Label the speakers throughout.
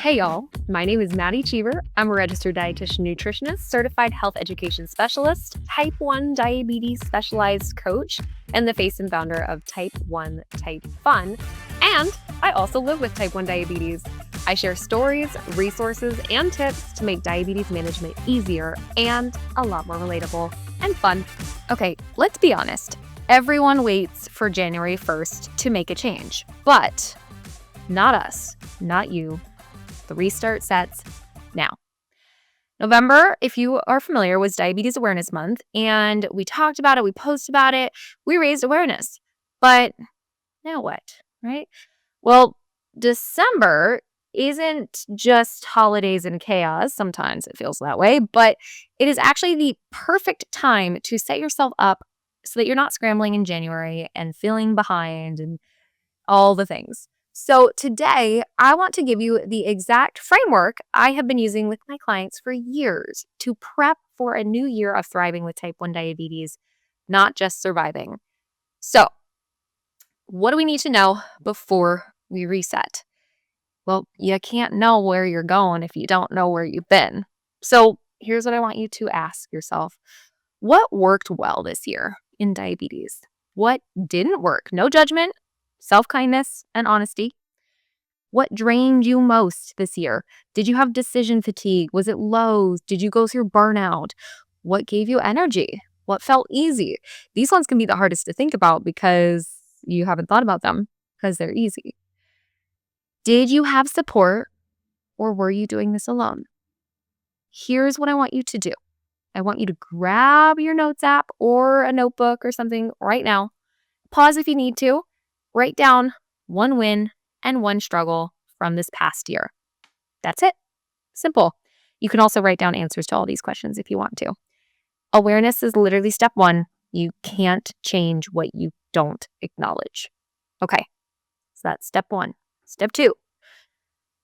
Speaker 1: Hey y'all, my name is Maddie Cheever. I'm a registered dietitian nutritionist, certified health education specialist, type 1 diabetes specialized coach, and the face and founder of Type 1 Type Fun. And I also live with type 1 diabetes. I share stories, resources, and tips to make diabetes management easier and a lot more relatable and fun. Okay, let's be honest. Everyone waits for January 1st to make a change, but not us, not you. The restart sets now. November, if you are familiar, was Diabetes Awareness Month, and we talked about it, we posted about it, we raised awareness. But now what, right? Well, December isn't just holidays and chaos. Sometimes it feels that way, but it is actually the perfect time to set yourself up so that you're not scrambling in January and feeling behind and all the things. So today, I want to give you the exact framework I have been using with my clients for years to prep for a new year of thriving with type 1 diabetes, not just surviving. So, what do we need to know before we reset? Well, you can't know where you're going if you don't know where you've been. So, here's what I want you to ask yourself. What worked well this year in diabetes? What didn't work? No judgment. Self-kindness and honesty. What drained you most this year? Did you have decision fatigue? Was it lows? Did you go through burnout? What gave you energy? What felt easy? These ones can be the hardest to think about because you haven't thought about them because they're easy. Did you have support or were you doing this alone? Here's what I want you to do. I want you to grab your notes app or a notebook or something right now. Pause if you need to. Write down one win and one struggle from this past year. That's it. Simple. You can also write down answers to all these questions if you want to. Awareness is literally step one. You can't change what you don't acknowledge. Okay, so that's step one. Step two,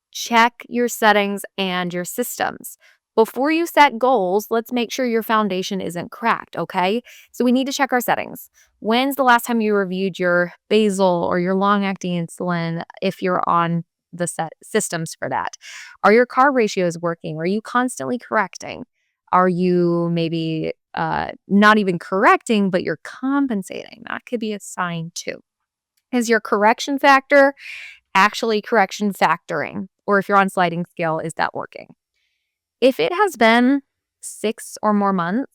Speaker 1: check your settings and your systems. Before you set goals, let's make sure your foundation isn't cracked, okay? So we need to check our settings. When's the last time you reviewed your basal or your long-acting insulin if you're on the set systems for that? Are your carb ratios working? Are you constantly correcting? Are you maybe not even correcting, but you're compensating? That could be a sign too. Is your correction factor actually correction factoring? Or if you're on sliding scale, is that working? If it has been 6 or more months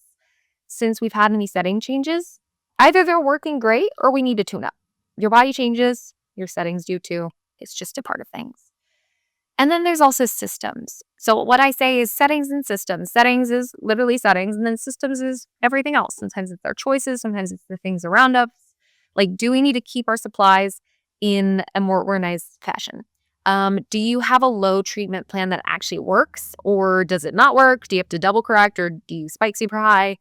Speaker 1: since we've had any setting changes, either they're working great or we need to tune up. Your body changes, your settings do too. It's just a part of things. And then there's also systems. So what I say is settings and systems. Settings is literally settings, and then systems is everything else. Sometimes it's our choices, sometimes it's the things around us. Like, do we need to keep our supplies in a more organized fashion? Do you have a low treatment plan that actually works, or does it not work? Do you have to double correct, or do you spike super high?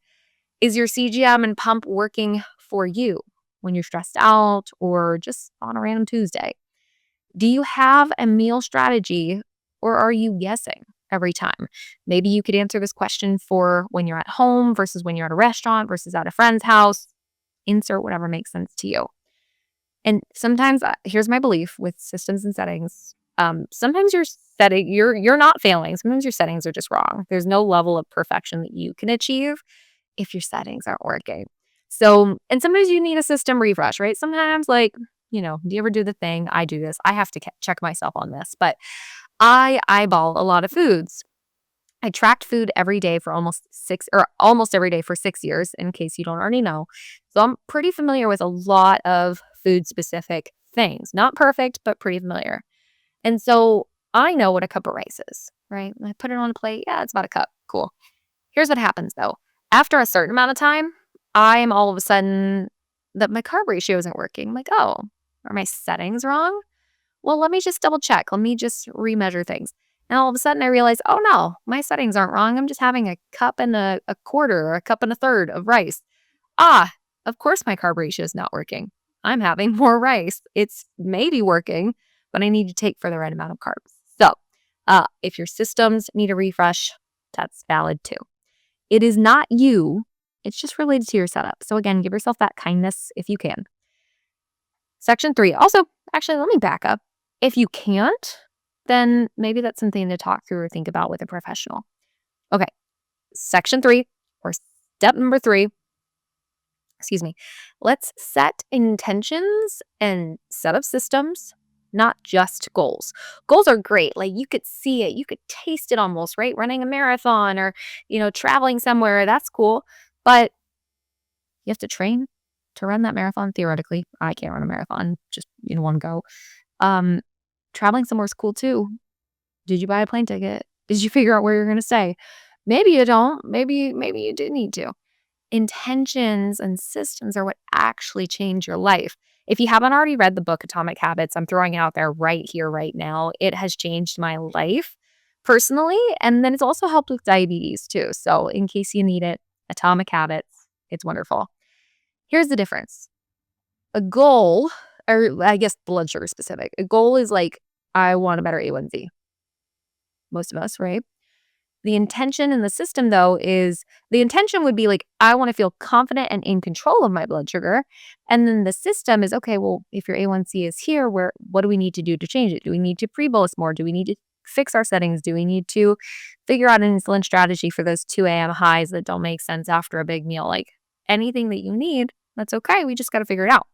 Speaker 1: Is your CGM and pump working for you when you're stressed out or just on a random Tuesday? Do you have a meal strategy, or are you guessing every time? Maybe you could answer this question for when you're at home versus when you're at a restaurant versus at a friend's house. Insert whatever makes sense to you. And sometimes, here's my belief with systems and settings. Sometimes you're not failing. Sometimes your settings are just wrong. There's no level of perfection that you can achieve if your settings aren't working. So, and sometimes you need a system refresh, right? Sometimes do you ever do the thing? I do this. I have to check myself on this, but I eyeball a lot of foods. I tracked food every day for almost every day for 6 years, in case you don't already know. So I'm pretty familiar with a lot of food specific things. Not perfect, but pretty familiar. And so I know what a cup of rice is, right? I put it on a plate. Yeah, it's about a cup. Cool. Here's what happens though. After a certain amount of time, I'm all of a sudden that my carb ratio isn't working. I'm like, oh, are my settings wrong? Well, let me just double check. Let me just remeasure things. And all of a sudden I realize, oh no, my settings aren't wrong. I'm just having a cup and a quarter or a cup and a third of rice. Of course my carb ratio is not working. I'm having more rice. It's maybe working, but I need to take for the right amount of carbs. So if your systems need a refresh, that's valid too. It is not you. It's just related to your setup. So again, give yourself that kindness if you can. Section 3. Also, actually, let me back up. If you can't, then maybe that's something to talk through or think about with a professional. Okay, section 3 or step number 3, excuse me. Let's set intentions and set up systems, not just goals. Goals are great. Like you could see it, you could taste it almost, right? Running a marathon or, traveling somewhere, that's cool. But you have to train to run that marathon theoretically. I can't run a marathon just in one go. Um, Traveling somewhere is cool too. Did you buy a plane ticket? Did you figure out where you're going to stay? Maybe you don't. Maybe you do need to. Intentions and systems are what actually change your life. If you haven't already read the book Atomic Habits, I'm throwing it out there right here, right now. It has changed my life personally, and then it's also helped with diabetes too. So in case you need it, Atomic Habits, it's wonderful. Here's the difference. A goal, or I guess blood sugar specific, a goal is like, I want a better A1C. Most of us, right? The intention in the system, though, is the intention would be like, I want to feel confident and in control of my blood sugar. And then the system is, okay, well, if your A1C is here, what do we need to do to change it? Do we need to pre-bolus more? Do we need to fix our settings? Do we need to figure out an insulin strategy for those 2 a.m. highs that don't make sense after a big meal? Like anything that you need, that's okay. We just got to figure it out.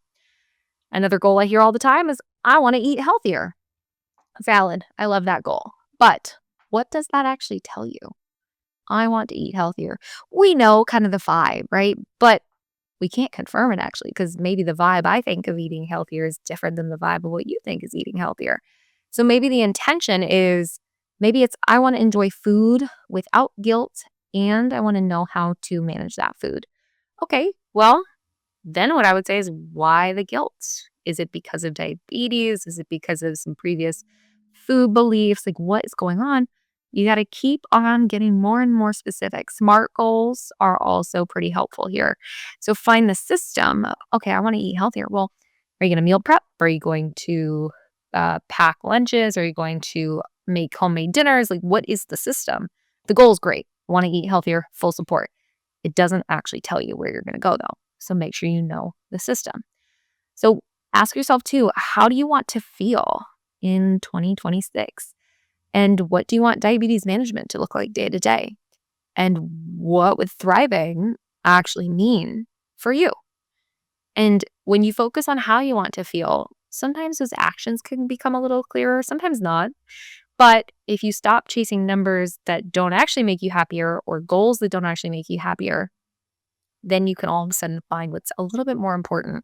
Speaker 1: Another goal I hear all the time is, I want to eat healthier. Valid. I love that goal. But what does that actually tell you? I want to eat healthier. We know kind of the vibe, right? But we can't confirm it actually, because maybe the vibe I think of eating healthier is different than the vibe of what you think is eating healthier. So maybe the intention is, maybe it's, I want to enjoy food without guilt and I want to know how to manage that food. Okay, well, then what I would say is, why the guilt? Is it because of diabetes? Is it because of some previous food beliefs? Like what is going on? You got to keep on getting more and more specific. SMART goals are also pretty helpful here. So find the system. Okay, I want to eat healthier. Well, are you going to meal prep? Are you going to pack lunches? Are you going to make homemade dinners? Like what is the system? The goal is great. Want to eat healthier, full support. It doesn't actually tell you where you're going to go though. So make sure you know the system. So ask yourself too, how do you want to feel in 2026? And what do you want diabetes management to look like day to day? And what would thriving actually mean for you? And when you focus on how you want to feel, sometimes those actions can become a little clearer, sometimes not. But if you stop chasing numbers that don't actually make you happier or goals that don't actually make you happier, then you can all of a sudden find what's a little bit more important.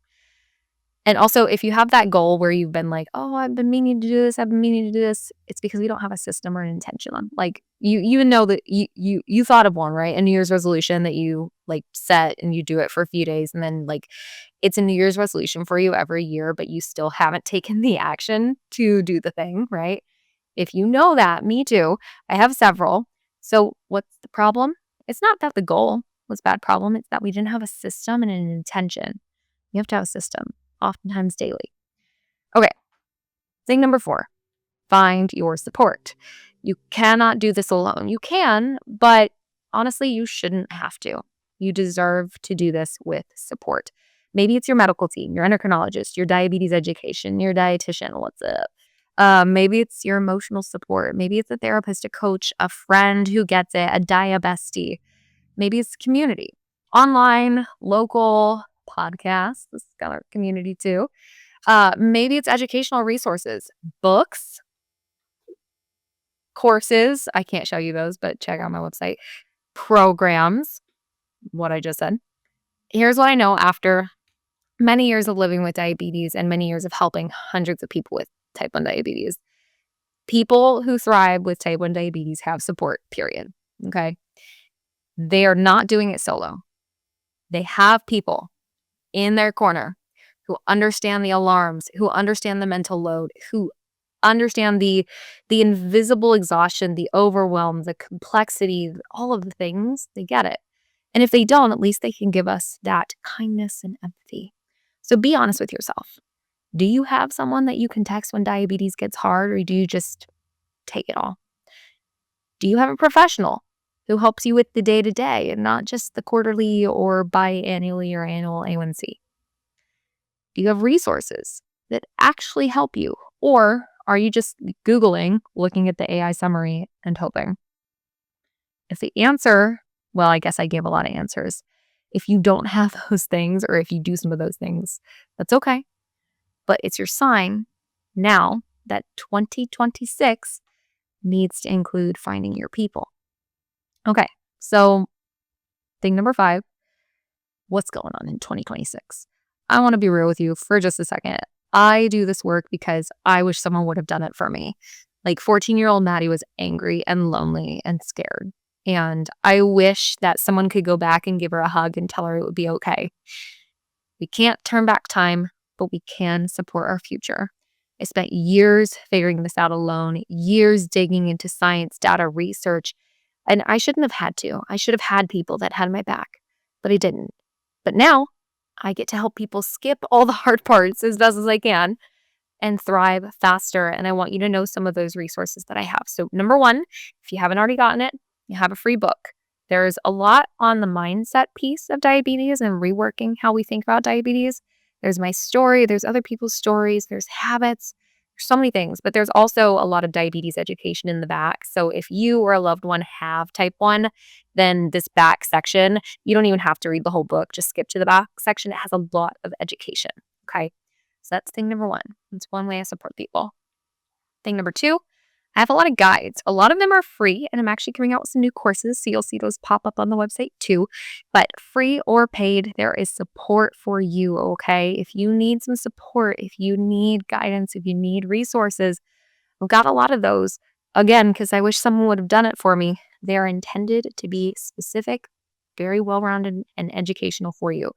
Speaker 1: And also, if you have that goal where you've been like, oh, I've been meaning to do this, I've been meaning to do this, it's because we don't have a system or an intention on. Like you even know that you thought of one, right? A New Year's resolution that you like set and you do it for a few days, and then like it's a New Year's resolution for you every year, but you still haven't taken the action to do the thing, right? If you know that, me too. I have several. So what's the problem? It's not that the goal was a bad problem. It's that we didn't have a system and an intention. You have to have a system, oftentimes daily. Okay, thing number 4, find your support. You cannot do this alone. You can, but honestly, you shouldn't have to. You deserve to do this with support. Maybe it's your medical team, your endocrinologist, your diabetes education, your dietitian. What's up? Maybe it's your emotional support. Maybe it's a therapist, a coach, a friend who gets it, a dia bestie. Maybe it's community, online, local, podcasts. This is got our community too. Maybe it's educational resources, books, courses. I can't show you those, but check out my website. Programs, what I just said. Here's what I know after many years of living with diabetes and many years of helping hundreds of people with type 1 diabetes. People who thrive with type 1 diabetes have support, period. Okay. They are not doing it solo. They have people in their corner who understand the alarms, who understand the mental load, who understand the invisible exhaustion, the overwhelm, the complexity, all of the things. They get it. And if they don't, at least they can give us that kindness and empathy. So be honest with yourself. Do you have someone that you can text when diabetes gets hard, or do you just take it all? Do you have a professional who helps you with the day-to-day and not just the quarterly or biannually or annual A1C? Do you have resources that actually help you? Or Are you just Googling, looking at the AI summary and hoping? If the answer, well, I guess I gave a lot of answers. If you don't have those things, or if you do some of those things, that's okay. But it's your sign now that 2026 needs to include finding your people. Okay, so thing number 5, what's going on in 2026? I want to be real with you for just a second. I do this work because I wish someone would have done it for me. Like 14-year-old Maddie was angry and lonely and scared. And I wish that someone could go back and give her a hug and tell her it would be okay. We can't turn back time, but we can support our future. I spent years figuring this out alone, years digging into science, data, research, and I shouldn't have had to. I should have had people that had my back, but I didn't. But now I get to help people skip all the hard parts as best as I can and thrive faster. And I want you to know some of those resources that I have. So number 1, if you haven't already gotten it, you have a free book. There's a lot on the mindset piece of diabetes and reworking how we think about diabetes. There's my story, there's other people's stories, there's habits, there's so many things, but there's also a lot of diabetes education in the back. So if you or a loved one have type 1, then this back section, you don't even have to read the whole book. Just skip to the back section. It has a lot of education. Okay. So that's thing number 1. That's one way I support people. Thing number 2, I have a lot of guides. A lot of them are free, and I'm actually coming out with some new courses, so you'll see those pop up on the website too. But free or paid, there is support for you, okay? If you need some support, if you need guidance, if you need resources, I've got a lot of those. Again, because I wish someone would have done it for me. They're intended to be specific, very well-rounded, and educational for you.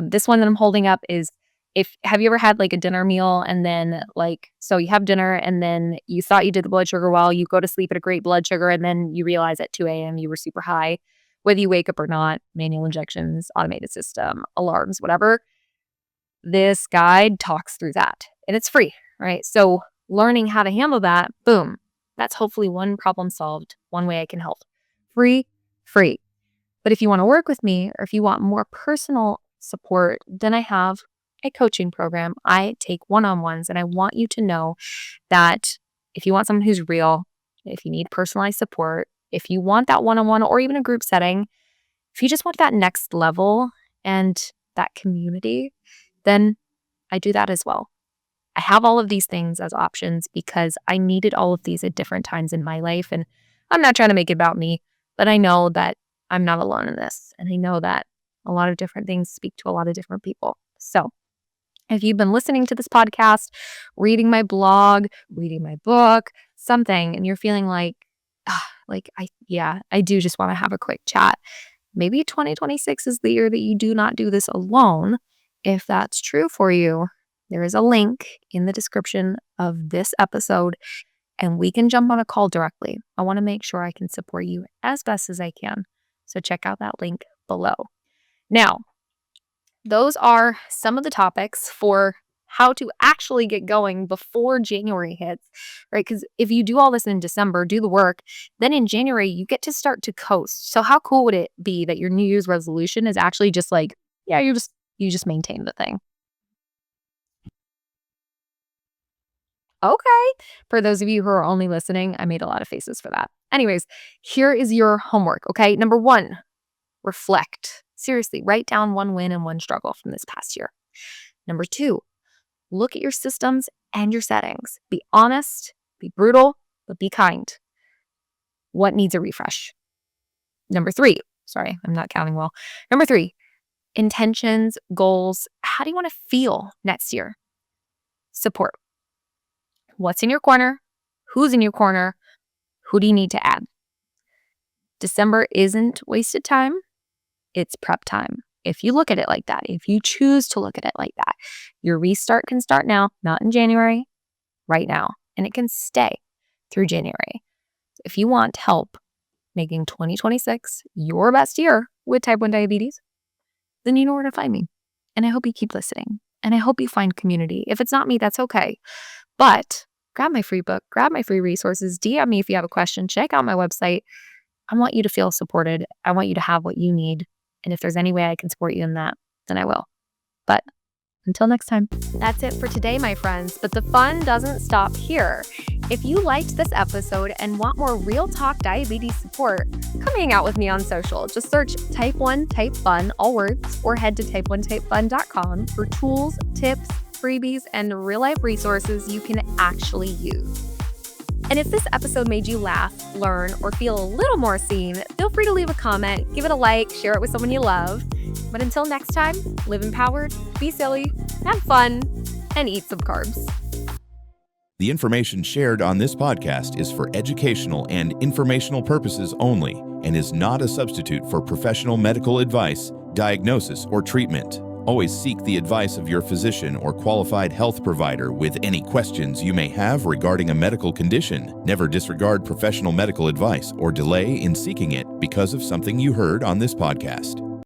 Speaker 1: This one that I'm holding up is, have you ever had like a dinner meal and then so you have dinner and then you thought you did the blood sugar well, you go to sleep at a great blood sugar and then you realize at 2 a.m. you were super high, whether you wake up or not, manual injections, automated system, alarms, whatever. This guide talks through that and it's free, right? So learning how to handle that, boom, that's hopefully one problem solved, one way I can help. Free. But if you want to work with me or if you want more personal support, then I have a coaching program. I take one-on-ones, and I want you to know that if you want someone who's real, if you need personalized support, if you want that one-on-one or even a group setting, if you just want that next level and that community, then I do that as well. I have all of these things as options because I needed all of these at different times in my life. And I'm not trying to make it about me, but I know that I'm not alone in this. And I know that a lot of different things speak to a lot of different people. So if you've been listening to this podcast, reading my blog, reading my book, something, and you're feeling like I do just want to have a quick chat. Maybe 2026 is the year that you do not do this alone. If that's true for you, there is a link in the description of this episode, and we can jump on a call directly. I want to make sure I can support you as best as I can. So check out that link below. Now, those are some of the topics for how to actually get going before January hits, right? Because if you do all this in December, do the work, then in January, you get to start to coast. So how cool would it be that your New Year's resolution is actually just like, yeah, you just maintain the thing. Okay. For those of you who are only listening, I made a lot of faces for that. Anyways, here is your homework, okay? Number 1, reflect. Seriously, write down one win and one struggle from this past year. Number 2, look at your systems and your settings. Be honest, be brutal, but be kind. What needs a refresh? Number 3, sorry, I'm not counting well. Number 3, intentions, goals. How do you want to feel next year? Support. What's in your corner? Who's in your corner? Who do you need to add? December isn't wasted time. It's prep time. If you look at it like that, if you choose to look at it like that, your restart can start now, not in January, right now. And it can stay through January. If you want help making 2026 your best year with type 1 diabetes, then you know where to find me. And I hope you keep listening. And I hope you find community. If it's not me, that's okay. But grab my free book, grab my free resources, DM me if you have a question, check out my website. I want you to feel supported. I want you to have what you need. And if there's any way I can support you in that, then I will. But
Speaker 2: Until next time.
Speaker 1: That's it for today, my friends, but the fun doesn't stop here. If you liked this episode and want more real talk diabetes support, come hang out with me on social. Just search Type 1 Type Fun, all words, or head to type1typefun.com for tools, tips, freebies, and real-life resources you can actually use. And if this episode made you laugh, learn, or feel a little more seen, feel free to leave a comment, give it a like, share it with someone you love. But until next time, live empowered, be silly, have fun, and eat some carbs.
Speaker 3: The information shared on this podcast is for educational and informational purposes only and is not a substitute for professional medical advice, diagnosis, or treatment. Always seek the advice of your physician or qualified health provider with any questions you may have regarding a medical condition. Never disregard professional medical advice or delay in seeking it because of something you heard on this podcast.